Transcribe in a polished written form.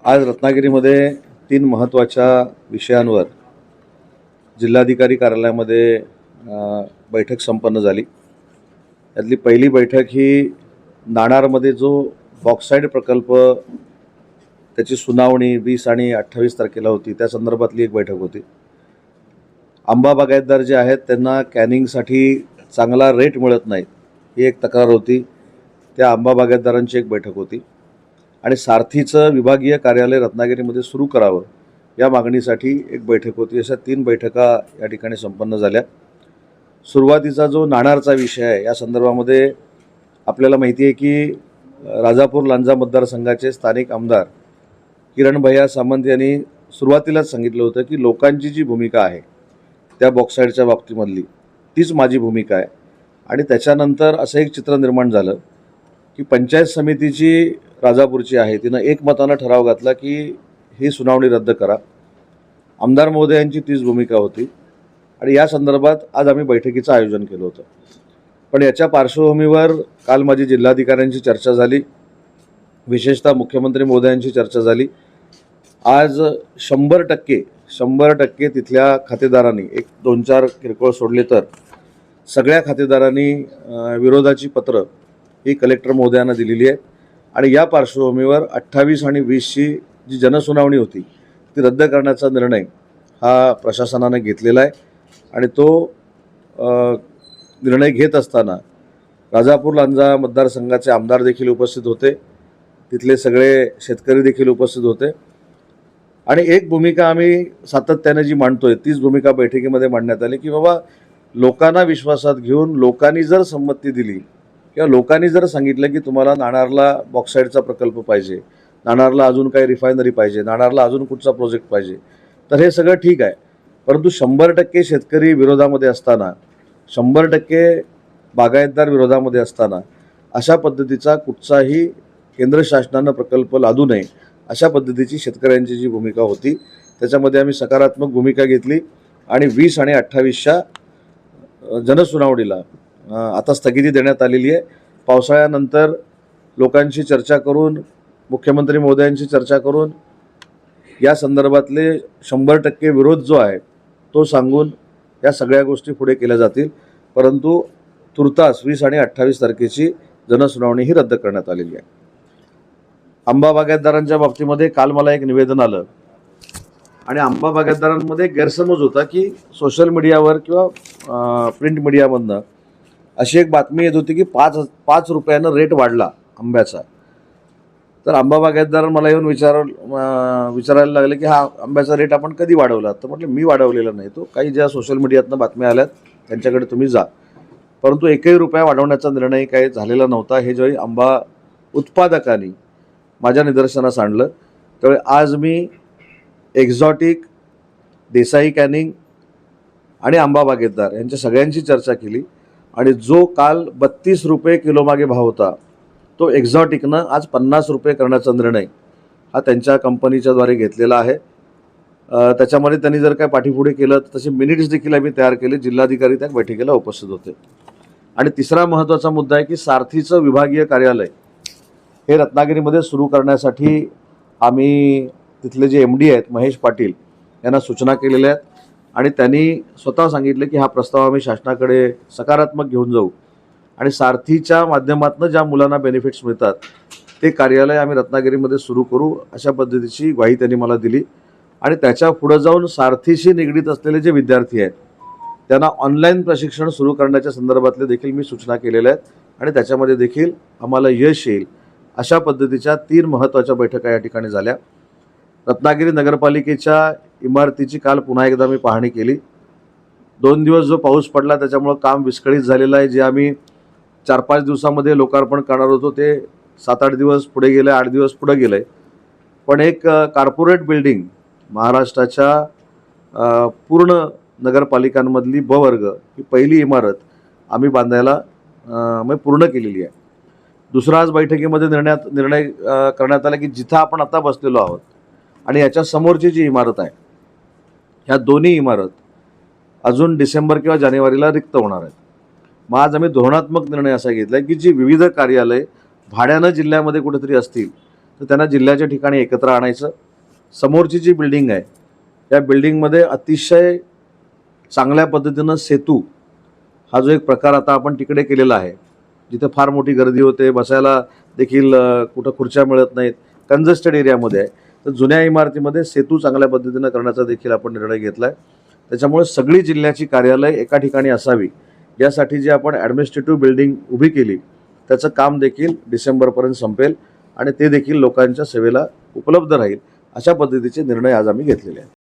आज रत्नागिरीमध्ये 3 महत्त्वाच्या विषयांवर जिल्हाधिकारी कार्यालयामध्ये बैठक संपन्न झाली। यातली पहिली बैठक ही नाणारमध्ये जो बॉक्साईड प्रकल्प त्याची सुनावणी 20 आणि 28 तारखेला होती, त्या संदर्भातली एक बैठक होती। आंबा बागायतदार जे आहेत त्यांना कॅनिंगसाठी चांगला रेट मिळत नाही, ही एक तक्रार होती। त्या आंबा बागायतदारांची एक बैठक होती आणि सारथीचं विभागीय कार्यालय रत्नागिरीमध्ये सुरू करावं या मागणीसाठी एक बैठक होती। अशा 3 बैठका या ठिकाणी संपन्न झाल्या। सुरुवातीचा जो नाणारचा विषय आहे या संदर्भामध्ये आपल्याला माहिती आहे की राजापूर लांजा मतदारसंघाचे स्थानिक आमदार किरण भैया सामंत यांनी सुरुवातीलाच सांगितलं होतं की लोकांची जी भूमिका आहे त्या बॉक्साईडच्या बाबतीमधली तीच माझी भूमिका आहे। आणि त्याच्यानंतर असं एक चित्र निर्माण झालं की पंचायत समितीची राजापूरची आहे तिनं एकमतानं ठराव घातला की ही सुनावणी रद्द करा। आमदार महोदयांची तीच भूमिका होती आणि या संदर्भात आज आम्ही बैठकीचं आयोजन केलं होतं। पण याच्या पार्श्वभूमीवर काल माझी जिल्हाधिकाऱ्यांची चर्चा झाली, विशेषतः मुख्यमंत्री महोदयांची चर्चा झाली। आज 100% तिथल्या खातेदारांनी, एक 2-4 किरकोळ सोडले तर सगळ्या खातेदारांनी विरोधाची पत्र ही कलेक्टर महोदयांना दिलेली आहे। आणि या पार्श्वभूमीवर 28 आणि 20ची जी जनसुनावणी होती ती रद्द करण्याचा निर्णय हा प्रशासनाने घेतलेला आहे। आणि तो निर्णय घेत असताना राजापूर लांजा मतदारसंघाचे आमदार देखील उपस्थित होते, तिथले सगळे शेतकरी देखील उपस्थित होते। आणि एक भूमिका आम्ही सातत्याने जी मांडतोय तीच भूमिका बैठकीमध्ये मांडण्यात आली की बाबा लोकांना विश्वासात घेऊन लोकांनी जर संमती दिली किंवा लोकांनी जर सांगितलं की तुम्हाला नाणारला बॉक्साईडचा प्रकल्प पाहिजे, नाणारला अजून काही रिफायनरी पाहिजे, नाणारला अजून कुठचा प्रोजेक्ट पाहिजे, तर हे सगळं ठीक आहे। परंतु 100% शेतकरी विरोधामध्ये असताना, 100% बागायतदार विरोधामध्ये असताना अशा पद्धतीचा कुठचाही केंद्र शासनानं प्रकल्प लादू नये अशा पद्धतीची शेतकऱ्यांची जी भूमिका होती त्याच्यामध्ये आम्ही सकारात्मक भूमिका घेतली। आणि 20 आणि 28च्या जनसुनावणीला आता स्थगिती देण्यात आलेली आहे। पावसाळ्यानंतर लोकांशी चर्चा करून, मुख्यमंत्री महोदयांशी चर्चा करून या संदर्भातले 100% विरोध जो आहे तो सांगून या सगळ्या गोष्टी पुढे केल्या जातील। परंतु तुर्तास 20 आणि 28 तारखेची जनसुनावणी ही रद्द करण्यात आलेली आहे। आंबा बागायतदारांच्या बाबतीमध्ये काल मला एक निवेदन आलं आणि आंबा बागायतदारांमध्ये गैरसमज होता की सोशल मीडियावर किंवा प्रिंट मीडियामधनं अशी एक बातमी येत होती की 5 रुपयानं रेट वाढला आंब्याचा। तर आंबा बागायतदार मला येऊन विचारायला लागले की हा आंब्याचा रेट आपण कधी वाढवला? तर म्हटलं मी वाढवलेला नाही, तो काही ज्या सोशल मीडियातनं बातम्या आल्यात त्यांच्याकडे तुम्ही जा। परंतु 1ही रुपया वाढवण्याचा निर्णय काही झालेला नव्हता। हे ज्यावेळी आंबा उत्पादकांनी माझ्या निदर्शनास आणलं त्यावेळी आज मी एक्झॉटिक, देसाई कॅनिंग आणि आंबा बागायतदार यांच्या सगळ्यांची चर्चा केली आणि जो काल 32 रुपये किलोमागे भाव होता तो एक्झॉटिकनं आज 50 रुपये करण्याचा निर्णय हा त्यांच्या कंपनीच्याद्वारे घेतलेला आहे। त्याच्यामध्ये त्यांनी जर काय पाठीपुढे केलं तर तसे मिनिट्स देखील आम्ही तयार केले। जिल्हाधिकारी त्या बैठकीला उपस्थित होते। आणि तिसरा महत्त्वाचा मुद्दा आहे की सारथीचं विभागीय कार्यालय हे रत्नागिरीमध्ये सुरू करण्यासाठी आम्ही तिथले जे MD आहेत महेश पाटील यांना सूचना केलेल्या आहेत आणि त्यांनी स्वतः सांगितलं की हा प्रस्ताव आम्ही शासनाकडे सकारात्मक घेऊन जाऊ आणि सारथीच्या माध्यमातून ज्या मुलांना बेनिफिट्स मिळतात ते कार्यालय आम्ही रत्नागिरीमध्ये सुरू करू अशा पद्धतीची ग्वाही त्यांनी मला दिली। आणि त्याच्या पुढे जाऊन सारथीशी निगडीत असलेले जे विद्यार्थी आहेत त्यांना ऑनलाईन प्रशिक्षण सुरू करण्याच्या संदर्भातले देखील मी सूचना केलेल्या आहेत आणि त्याच्यामध्ये देखील आम्हाला यश येईल अशा पद्धतीच्या 3 महत्त्वाच्या बैठका या ठिकाणी झाल्या। रत्नागिरी नगरपालिकेच्या इमारतीची काल पुन्हा एकदा मी पाहणी केली। 2 दिवस जो पाऊस पडला त्याच्यामुळे काम विस्कळीत झालेलं आहे। जे आम्ही 4-5 दिवसामध्ये लोकार्पण करणार होतो ते 7-8 दिवस पुढे गेले, 8 दिवस पुढे गेले। पण एक कॉर्पोरेट बिल्डिंग महाराष्ट्राच्या पूर्ण नगरपालिकांमधली ब वर्ग ही पहिली इमारत आम्ही बांधायला पूर्ण केलेली आहे। दुसरा आज बैठकीमध्ये निर्णय करण्यात आला की जिथं आपण आता बसलेलो आहोत आणि याच्या समोरची जी इमारत आहे ह्या दोन्ही इमारत अजून डिसेंबर किंवा जानेवारीला रिक्त होणार आहेत। मग आज आम्ही धोरणात्मक निर्णय असा घेतला की जी विविध कार्यालय भाड्यानं जिल्ह्यामध्ये कुठेतरी असतील तर त्यांना जिल्ह्याच्या ठिकाणी एकत्र आणायचं. समोरची जी बिल्डिंग आहे त्या बिल्डिंगमध्ये अतिशय चांगल्या पद्धतीनं सेतू हा जो एक प्रकार आता आपण तिकडे केलेला आहे, जिथे फार मोठी गर्दी होते, बसायला देखील कुठं खुर्च्या मिळत नाहीत, कंजेस्टेड एरियामध्ये आहे, तर जुन्या इमारतीमध्ये सेतू चांगल्या पद्धतीनं करण्याचा देखील आपण निर्णय घेतला आहे. त्याच्यामुळे सगळी जिल्ह्याची कार्यालय एका ठिकाणी असावी यासाठी जी आपण ॲडमिनिस्ट्रेटिव्ह बिल्डिंग उभी केली त्याचं काम देखील डिसेंबरपर्यंत संपेल आणि ते देखील लोकांच्या सेवेला उपलब्ध राहील अशा पद्धतीचे निर्णय आज आम्ही घेतलेले आहेत.